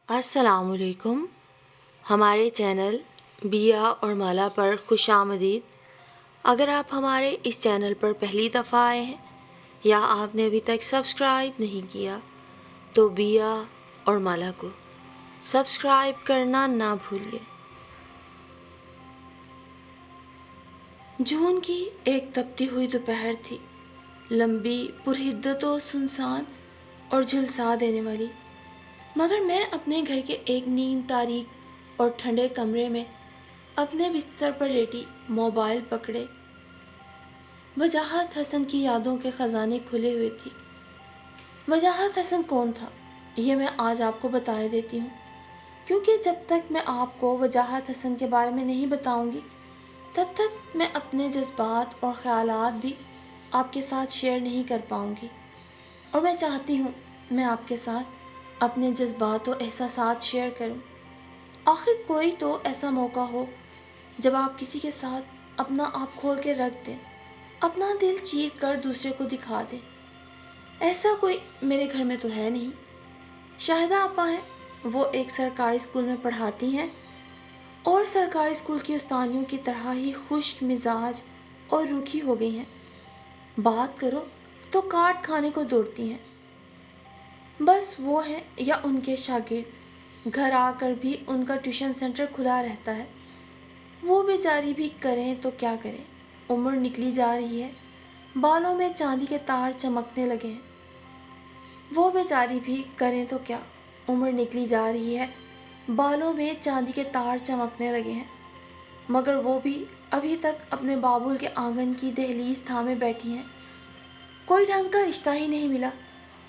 السلام علیکم. ہمارے چینل بیا اور مالا پر خوش آمدید. اگر آپ ہمارے اس چینل پر پہلی دفعہ آئے ہیں یا آپ نے ابھی تک سبسکرائب نہیں کیا تو بیا اور مالا کو سبسکرائب کرنا نہ بھولیے. جون کی ایک تپتی ہوئی دوپہر تھی، لمبی، پرحدت و سنسان اور جھلسا دینے والی. مگر میں اپنے گھر کے ایک نیم تاریک اور ٹھنڈے کمرے میں اپنے بستر پر لیٹی موبائل پکڑے وجاہت حسن کی یادوں کے خزانے کھلے ہوئے تھی. وجاہت حسن کون تھا یہ میں آج آپ کو بتا دیتی ہوں، کیونکہ جب تک میں آپ کو وجاہت حسن کے بارے میں نہیں بتاؤں گی تب تک میں اپنے جذبات اور خیالات بھی آپ کے ساتھ شیئر نہیں کر پاؤں گی. اور میں چاہتی ہوں میں آپ کے ساتھ اپنے جذبات و احساسات شیئر کروں. آخر کوئی تو ایسا موقع ہو جب آپ کسی کے ساتھ اپنا آپ کھول کے رکھ دیں، اپنا دل چیر کر دوسرے کو دکھا دیں. ایسا کوئی میرے گھر میں تو ہے نہیں. شاہدہ آپا ہیں، وہ ایک سرکاری اسکول میں پڑھاتی ہیں اور سرکاری اسکول کی استانیوں کی طرح ہی خشک مزاج اور روکھی ہو گئی ہیں. بات کرو تو کاٹ کھانے کو دوڑتی ہیں. بس وہ ہیں یا ان کے شاگرد، گھر آ کر بھی ان کا ٹیوشن سینٹر کھلا رہتا ہے. وہ بیچاری بھی کریں تو کیا کریں، عمر نکلی جا رہی ہے، بالوں میں چاندی کے تار چمکنے لگے ہیں. وہ بیچاری بھی کریں تو کیا، عمر نکلی جا رہی ہے، بالوں میں چاندی کے تار چمکنے لگے ہیں. مگر وہ بھی ابھی تک اپنے بابول کے آنگن کی دہلیز تھامے بیٹھی ہیں. کوئی ڈھنگ کا رشتہ ہی نہیں ملا،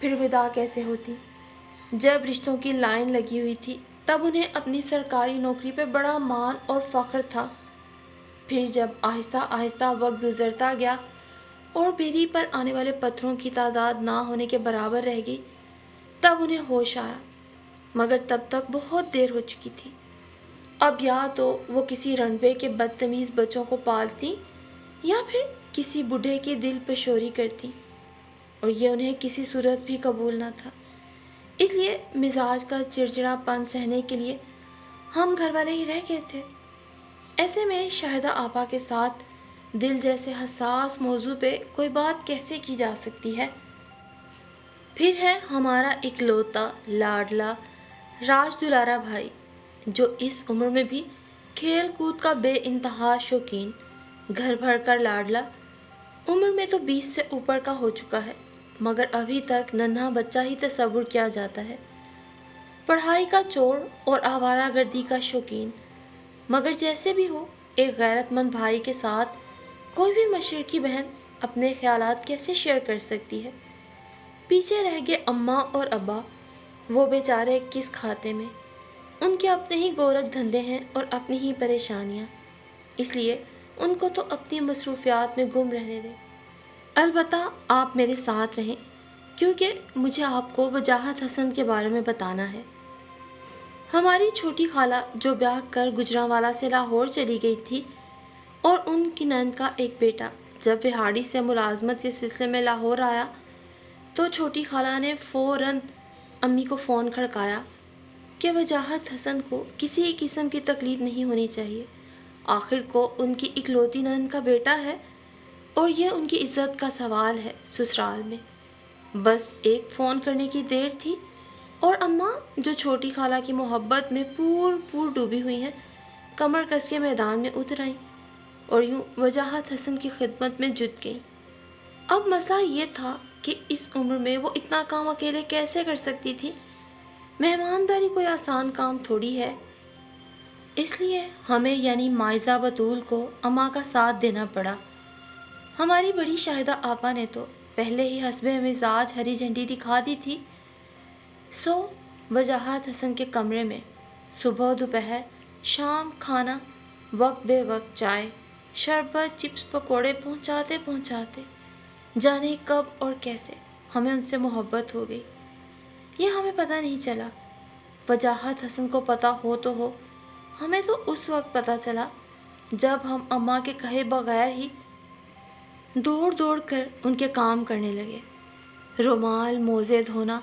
پھر وداع کیسے ہوتی؟ جب رشتوں کی لائن لگی ہوئی تھی تب انہیں اپنی سرکاری نوکری پہ بڑا مان اور فخر تھا. پھر جب آہستہ آہستہ وقت گزرتا گیا اور بیری پر آنے والے پتھروں کی تعداد نہ ہونے کے برابر رہ گئی تب انہیں ہوش آیا. مگر تب تک بہت دیر ہو چکی تھی. اب یا تو وہ کسی رنبے کے بدتمیز بچوں کو پالتی یا پھر کسی بوڑھے کے دل پہ شوری کرتی، اور یہ انہیں کسی صورت بھی قبول نہ تھا. اس لیے مزاج کا چڑچڑا پن سہنے کے لیے ہم گھر والے ہی رہ گئے تھے. ایسے میں شاہدہ آپا کے ساتھ دل جیسے حساس موضوع پہ کوئی بات کیسے کی جا سکتی ہے؟ پھر ہے ہمارا اکلوتا لاڈلا راج دلارا بھائی، جو اس عمر میں بھی کھیل کود کا بے انتہا شوقین، گھر بھر کر لاڈلا. عمر میں تو 20 سے اوپر کا ہو چکا ہے مگر ابھی تک ننھا بچہ ہی تصور کیا جاتا ہے. پڑھائی کا چور اور آوارہ گردی کا شوقین، مگر جیسے بھی ہو ایک غیرت مند بھائی کے ساتھ کوئی بھی مشرقی بہن اپنے خیالات کیسے شیئر کر سکتی ہے؟ پیچھے رہ گئے اماں اور ابا، وہ بیچارے کس کھاتے میں، ان کے اپنے ہی گورکھ دھندے ہیں اور اپنی ہی پریشانیاں، اس لیے ان کو تو اپنی مصروفیات میں گم رہنے دیں. البتہ آپ میرے ساتھ رہیں کیونکہ مجھے آپ کو وجاہت حسن کے بارے میں بتانا ہے. ہماری چھوٹی خالہ جو بیاہ کر گجرانوالا سے لاہور چلی گئی تھی، اور ان کی نند کا ایک بیٹا جب بہاڑی سے ملازمت کے سلسلے میں لاہور آیا تو چھوٹی خالہ نے فوراً امی کو فون کھڑکایا کہ وجاہت حسن کو کسی قسم کی تکلیف نہیں ہونی چاہیے. آخر کو ان کی اکلوتی نند کا بیٹا ہے اور یہ ان کی عزت کا سوال ہے سسرال میں. بس ایک فون کرنے کی دیر تھی اور اماں جو چھوٹی خالہ کی محبت میں پور ڈوبی ہوئی ہیں کمر کس کے میدان میں اتر آئیں اور یوں وجاہت حسن کی خدمت میں جت گئیں. اب مسئلہ یہ تھا کہ اس عمر میں وہ اتنا کام اکیلے کیسے کر سکتی تھی؟ مہمانداری کوئی آسان کام تھوڑی ہے. اس لیے ہمیں یعنی مائزہ بطول کو اماں کا ساتھ دینا پڑا. ہماری بڑی شاہدہ آپا نے تو پہلے ہی حسب مزاج ہری جھنڈی دکھا دی تھی. سو وجاہت حسن کے کمرے میں صبح دوپہر شام کھانا، وقت بے وقت چائے شربت چپس پکوڑے پہنچاتے جانے کب اور کیسے ہمیں ان سے محبت ہو گئی یہ ہمیں پتہ نہیں چلا. وجاہت حسن کو پتہ ہو تو ہو، ہمیں تو اس وقت پتہ چلا جب ہم اماں کے کہے بغیر ہی دوڑ کر ان کے کام کرنے لگے. رومال موزے دھونا،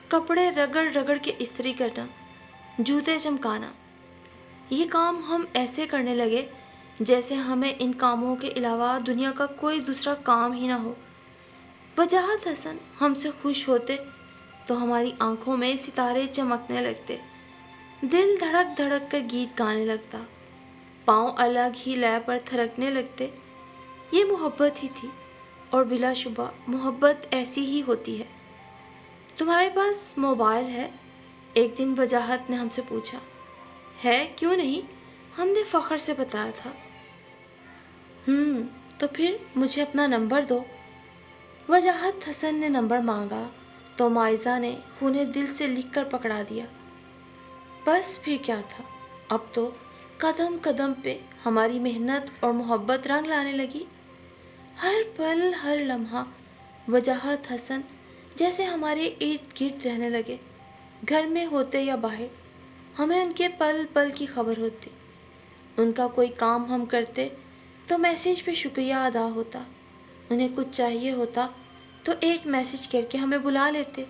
کپڑے رگڑ کے استری کرنا، جوتے چمکانا، یہ کام ہم ایسے کرنے لگے جیسے ہمیں ان کاموں کے علاوہ دنیا کا کوئی دوسرا کام ہی نہ ہو۔ وجاہت حسن ہم سے خوش ہوتے تو ہماری آنکھوں میں ستارے چمکنے لگتے، دل دھڑک دھڑک کر گیت گانے لگتا، پاؤں الگ ہی لے پر تھرکنے لگتے۔ یہ محبت ہی تھی، اور بلا شبہ محبت ایسی ہی ہوتی ہے۔ تمہارے پاس موبائل ہے؟ ایک دن وجاہت نے ہم سے پوچھا۔ ہے، کیوں نہیں، ہم نے فخر سے بتایا تھا۔ تو پھر مجھے اپنا نمبر دو۔ وجاہت حسن نے نمبر مانگا تو مائزہ نے خونے دل سے لکھ کر پکڑا دیا۔ بس پھر کیا تھا، اب تو قدم قدم پہ ہماری محنت اور محبت رنگ لانے لگی۔ ہر پل ہر لمحہ وجاہت حسن جیسے ہمارے ارد گرد رہنے لگے، گھر میں ہوتے یا باہر، ہمیں ان کے پل پل کی خبر ہوتی۔ ان کا کوئی کام ہم کرتے تو میسیج پہ شکریہ ادا ہوتا، انہیں کچھ چاہیے ہوتا تو ایک میسیج کر کے ہمیں بلا لیتے۔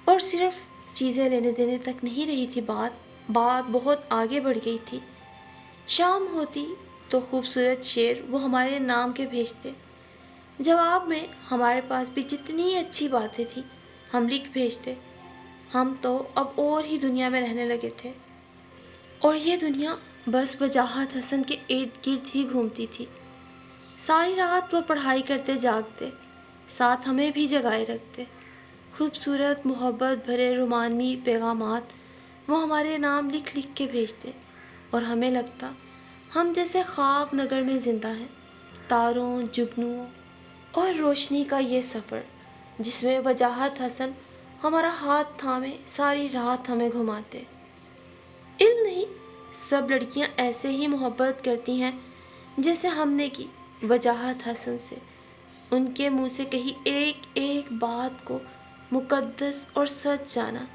اور صرف چیزیں لینے دینے تک نہیں رہی تھی بات بہت آگے بڑھ گئی تھی۔ شام ہوتی تو خوبصورت شعر وہ ہمارے نام کے بھیجتے، جواب میں ہمارے پاس بھی جتنی اچھی باتیں تھیں ہم لکھ بھیجتے۔ ہم تو اب اور ہی دنیا میں رہنے لگے تھے، اور یہ دنیا بس وجاہت حسن کے ارد گرد ہی گھومتی تھی۔ ساری رات وہ پڑھائی کرتے جاگتے، ساتھ ہمیں بھی جگائے رکھتے۔ خوبصورت محبت بھرے رومانوی پیغامات وہ ہمارے نام لکھ لکھ کے بھیجتے، اور ہمیں لگتا ہم جیسے خواب نگر میں زندہ ہیں، تاروں، جگنوں اور روشنی کا یہ سفر جس میں وجاہت حسن ہمارا ہاتھ تھامے ساری رات ہمیں گھماتے۔ علم نہیں، سب لڑکیاں ایسے ہی محبت کرتی ہیں جیسے ہم نے کی وجاہت حسن سے، ان کے منہ سے کہی ایک ایک بات کو مقدس اور سچ جانا۔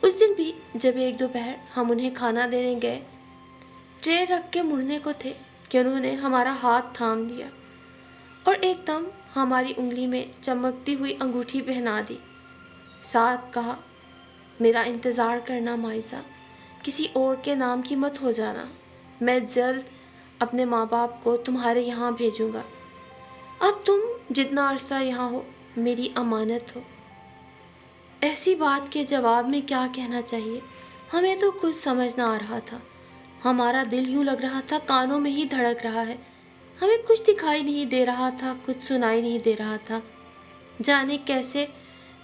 اس دن بھی جب ایک دوپہر ہم انہیں کھانا دینے گئے، ٹرے رکھ کے مڑنے کو تھے کہ انہوں نے ہمارا ہاتھ تھام لیا اور ایک دم ہماری انگلی میں چمکتی ہوئی انگوٹھی پہنا دی، ساتھ کہا، میرا انتظار کرنا مائزہ، کسی اور کے نام کی مت ہو جانا، میں جلد اپنے ماں باپ کو تمہارے یہاں بھیجوں گا، اب تم جتنا عرصہ یہاں ہو میری امانت ہو۔ ایسی بات کے جواب میں کیا کہنا چاہیے، ہمیں تو کچھ سمجھ نہ آ رہا تھا، ہمارا دل یوں لگ رہا تھا کانوں میں ہی دھڑک رہا ہے، ہمیں کچھ دکھائی نہیں دے رہا تھا، کچھ سنائی نہیں دے رہا تھا، جانے کیسے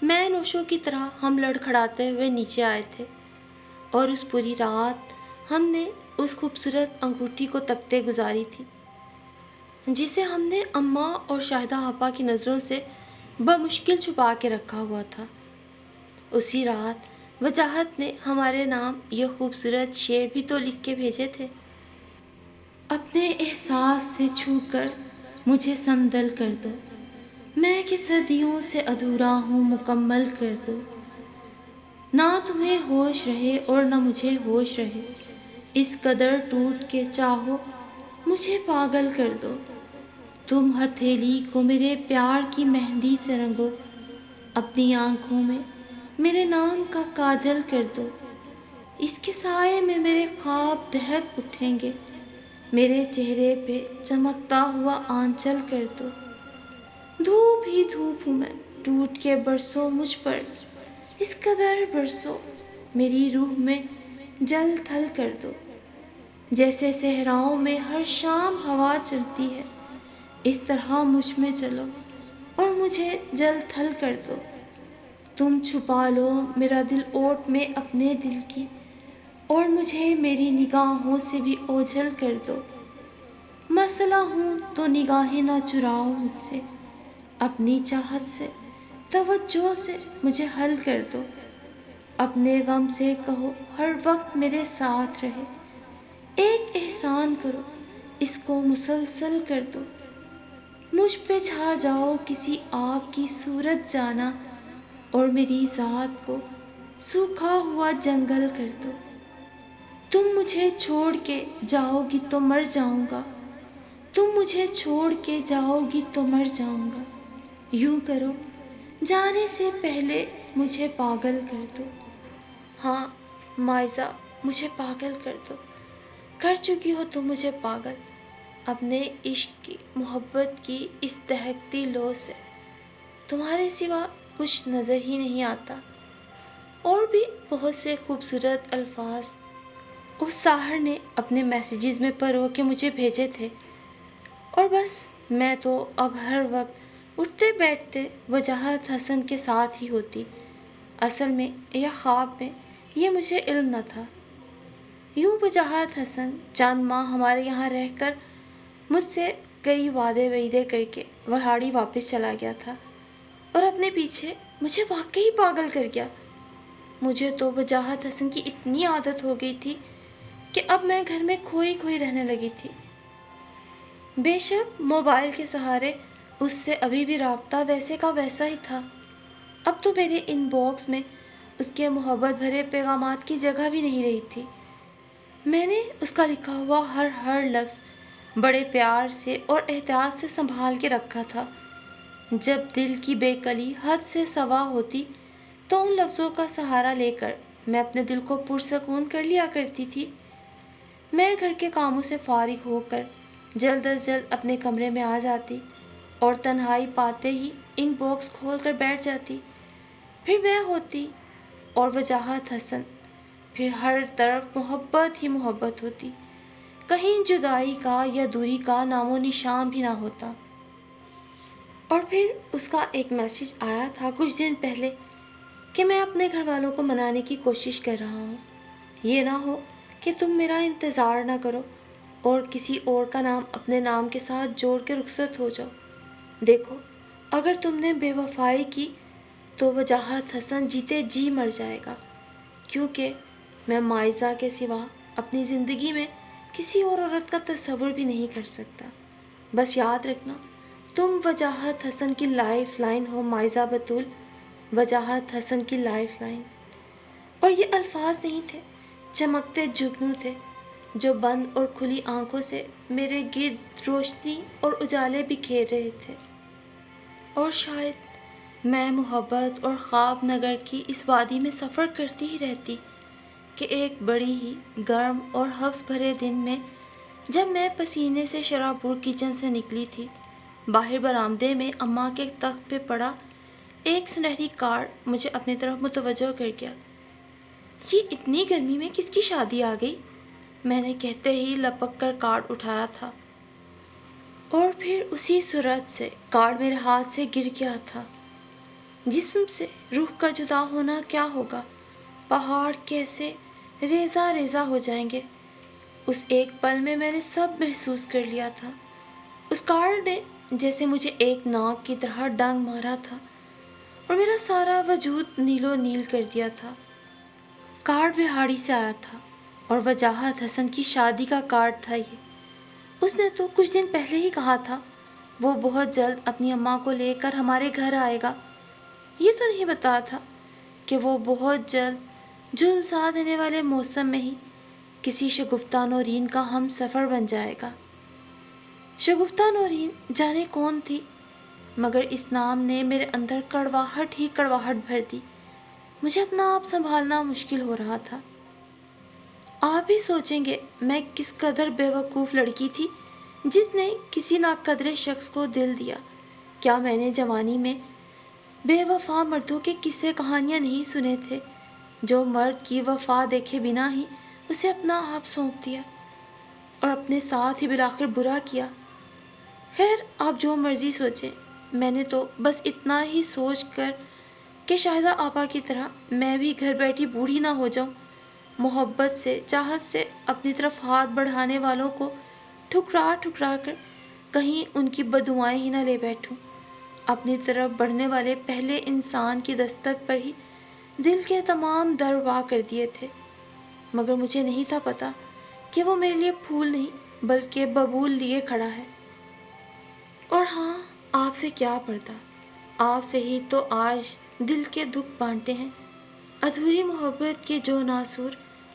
میں نوشوں کی طرح ہم لڑکھڑاتے ہوئے نیچے آئے تھے، اور اس پوری رات ہم نے اس خوبصورت انگوٹھی کو تکتے گزاری تھی جسے ہم نے اماں اور شاہدہ آپا کی نظروں سے بمشکل چھپا کے رکھا ہوا تھا۔ اسی رات وجاہت نے ہمارے نام یہ خوبصورت شعر بھی تو لکھ کے بھیجے تھے۔ اپنے احساس سے چھو کر مجھے سمدل کر دو، میں کہ صدیوں سے ادھورا ہوں مکمل کر دو، نہ تمہیں ہوش رہے اور نہ مجھے ہوش رہے، اس قدر ٹوٹ کے چاہو مجھے پاگل کر دو، تم ہتھیلی کو میرے پیار کی مہندی سے رنگو، اپنی آنکھوں میں میرے نام کا کاجل کر دو، اس کے سائے میں میرے خواب دہک اٹھیں گے، میرے چہرے پہ چمکتا ہوا آنچل کر دو، دھوپ ہی دھوپ ہوں میں، ٹوٹ کے برسو مجھ پر، اس قدر برسو میری روح میں جل تھل کر دو، جیسے صحراؤں میں ہر شام ہوا چلتی ہے، اس طرح مجھ میں چلو اور مجھے جل تھل کر دو، تم چھپا لو میرا دل اوٹ میں اپنے دل کی، اور مجھے میری نگاہوں سے بھی اوجھل کر دو، مسئلہ ہوں تو نگاہیں نہ چراؤ مجھ سے، اپنی چاہت سے توجہ سے مجھے حل کر دو، اپنے غم سے کہو ہر وقت میرے ساتھ رہے، ایک احسان کرو اس کو مسلسل کر دو، مجھ پہ چھا جاؤ کسی آگ کی صورت جانا، اور میری ذات کو سوکھا ہوا جنگل کر دو، تم مجھے چھوڑ کے جاؤ گی تو مر جاؤں گا، تم مجھے چھوڑ کے جاؤ گی تو مر جاؤں گا، یوں کرو جانے سے پہلے مجھے پاگل کر دو۔ ہاں، مائزہ مجھے پاگل کر دو، کر چکی ہو تم مجھے پاگل اپنے عشق کی، محبت کی اس دہکتی لو سے، تمہارے سوا کچھ نظر ہی نہیں آتا۔ اور بھی بہت سے خوبصورت الفاظ اس ساحر نے اپنے میسیجز میں پرو کے مجھے بھیجے تھے، اور بس میں تو اب ہر وقت اٹھتے بیٹھتے وجاہت حسن کے ساتھ ہی ہوتی۔ اصل میں یا خواب میں یہ مجھے علم نہ تھا۔ یوں وجاہت حسن چند ماہ ہمارے یہاں رہ کر مجھ سے کئی وعدے وعیدے کر کے وہاڑی واپس چلا گیا تھا، اور اپنے پیچھے مجھے واقعی پاگل کر گیا۔ مجھے تو وجاہت حسن کی اتنی عادت ہو گئی تھی کہ اب میں گھر میں کھوئی کھوئی رہنے لگی تھی۔ بے شک موبائل کے سہارے اس سے ابھی بھی رابطہ ویسے کا ویسا ہی تھا۔ اب تو میرے ان باکس میں اس کے محبت بھرے پیغامات کی جگہ بھی نہیں رہی تھی۔ میں نے اس کا لکھا ہوا ہر لفظ بڑے پیار سے اور احتیاط سے سنبھال کے رکھا تھا۔ جب دل کی بے کلی حد سے سوا ہوتی تو ان لفظوں کا سہارا لے کر میں اپنے دل کو پرسکون کر لیا کرتی تھی۔ میں گھر کے کاموں سے فارغ ہو کر جلد از جلد اپنے کمرے میں آ جاتی اور تنہائی پاتے ہی ان باکس کھول کر بیٹھ جاتی۔ پھر میں ہوتی اور وجاہت حسن، پھر ہر طرف محبت ہی محبت ہوتی، کہیں جدائی کا یا دوری کا نام و نشان بھی نہ ہوتا۔ اور پھر اس کا ایک میسیج آیا تھا کچھ دن پہلے کہ میں اپنے گھر والوں کو منانے کی کوشش کر رہا ہوں، یہ نہ ہو کہ تم میرا انتظار نہ کرو اور کسی اور کا نام اپنے نام کے ساتھ جوڑ کے رخصت ہو جاؤ۔ دیکھو، اگر تم نے بے وفائی کی تو وجاہت حسن جیتے جی مر جائے گا، کیونکہ میں مائزہ کے سوا اپنی زندگی میں کسی اور عورت کا تصور بھی نہیں کر سکتا۔ بس یاد رکھنا، تم وجاہت حسن کی لائف لائن ہو مائزہ بطول، وجاہت حسن کی لائف لائن۔ اور یہ الفاظ نہیں تھے، چمکتے جگنو تھے جو بند اور کھلی آنکھوں سے میرے گرد روشنی اور اجالے بکھیر رہے تھے۔ اور شاید میں محبت اور خواب نگر کی اس وادی میں سفر کرتی ہی رہتی کہ ایک بڑی ہی گرم اور حبس بھرے دن میں جب میں پسینے سے شرابور کچن سے نکلی تھی، باہر برآمدے میں اماں کے تخت پہ پڑا ایک سنہری کارڈ مجھے اپنی طرف متوجہ کر گیا۔ یہ اتنی گرمی میں کس کی شادی آ گئی؟ میں نے کہتے ہی لپک کر کارڈ اٹھایا تھا، اور پھر اسی صورت سے کارڈ میرے ہاتھ سے گر گیا تھا۔ جسم سے روح کا جدا ہونا کیا ہوگا، پہاڑ کیسے ریزہ ریزہ ہو جائیں گے۔ اس ایک پل میں نے سب محسوس کر لیا تھا۔ اس کارڈ نے جیسے مجھے ایک ناک کی طرح ڈنگ مارا تھا اور میرا سارا وجود نیلو نیل کر دیا تھا۔ کارڈ وہاڑی سے آیا تھا اور وجاہت حسن کی شادی کا کارڈ تھا یہ۔ اس نے تو کچھ دن پہلے ہی کہا تھا وہ بہت جلد اپنی اماں کو لے کر ہمارے گھر آئے گا۔ یہ تو نہیں بتایا تھا کہ وہ بہت جلد جھلسا دینے والے موسم میں ہی کسی شگفتہ نورین کا ہم سفر بن جائے گا۔ شگفتہ نورین جانے کون تھی، مگر اس نام نے میرے اندر کڑواہٹ ہی کڑواہٹ بھر دی۔ مجھے اپنا آپ سنبھالنا مشکل ہو رہا تھا۔ آپ بھی سوچیں گے میں کس قدر بے وقوف لڑکی تھی جس نے کسی ناقدر شخص کو دل دیا۔ کیا میں نے جوانی میں بے وفا مردوں کے قصے کہانیاں نہیں سنے تھے، جو مرد کی وفا دیکھے بنا ہی اسے اپنا آپ سونپ دیا اور اپنے ساتھ ہی بالآخر برا کیا۔ خیر، آپ جو مرضی سوچیں، میں نے تو بس اتنا ہی سوچ کر کہ شاہدہ آپا کی طرح میں بھی گھر بیٹھی بوڑھی نہ ہو جاؤں، محبت سے چاہت سے اپنی طرف ہاتھ بڑھانے والوں کو ٹھکرا ٹھکرا کر کہیں ان کی بددعائیں ہی نہ لے بیٹھوں، اپنی طرف بڑھنے والے پہلے انسان کی دستک پر ہی دل کے تمام در وا کر دیے تھے۔ مگر مجھے نہیں تھا پتا کہ وہ میرے لیے پھول نہیں بلکہ ببول لیے کھڑا ہے۔ اور ہاں، آپ سے کیا پڑتا، آپ سے ہی تو آج دل کے دکھ بانٹے ہیں۔ ادھوری محبت کے جو ناسور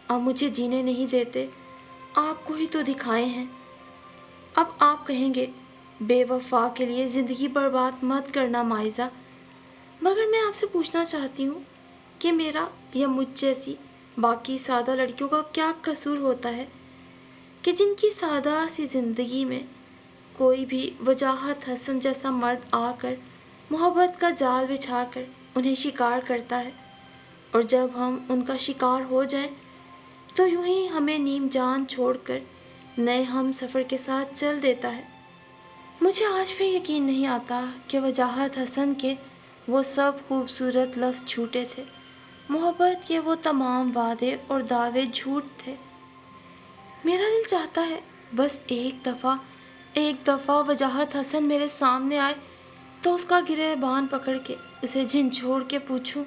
اب مجھے جینے نہیں دیتے، آپ کو ہی تو دکھائے ہیں۔ اب آپ کہیں گے بے وفا کے لیے زندگی برباد مت کرنا مائزہ، مگر میں آپ سے پوچھنا چاہتی ہوں کہ میرا یا مجھ جیسی باقی سادہ لڑکیوں کا کیا قصور ہوتا ہے کہ جن کی سادہ سی زندگی میں کوئی بھی وجاہت حسن جیسا مرد آ کر محبت کا جال بچھا کر انہیں شکار کرتا ہے، اور جب ہم ان کا شکار ہو جائیں تو یوں ہی ہمیں نیم جان چھوڑ کر نئے ہم سفر کے ساتھ چل دیتا ہے۔ مجھے آج بھی یقین نہیں آتا کہ وجاہت حسن کے وہ سب خوبصورت لفظ جھوٹے تھے، محبت کے وہ تمام وعدے اور دعوے جھوٹ تھے۔ میرا دل چاہتا ہے بس ایک دفعہ وجاہت حسن میرے سامنے آئے تو اس کا گریبان پکڑ کے اسے جھنجھوڑ کے پوچھوں،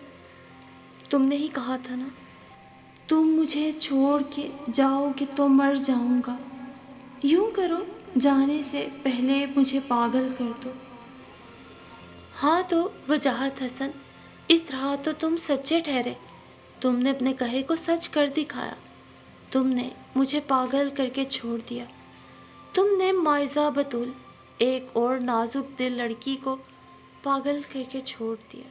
تم نے ہی کہا تھا نا، تم مجھے چھوڑ کے جاؤ گے تو مر جاؤں گا، یوں کرو جانے سے پہلے مجھے پاگل کر دو۔ ہاں تو وجاہت حسن، اس طرح تو تم سچے ٹھہرے، تم نے اپنے کہے کو سچ کر دکھایا، تم نے مجھے پاگل کر کے چھوڑ دیا، تم نے مائزہ بطول ایک اور نازک دل لڑکی کو پاگل کر کے چھوڑ دیا۔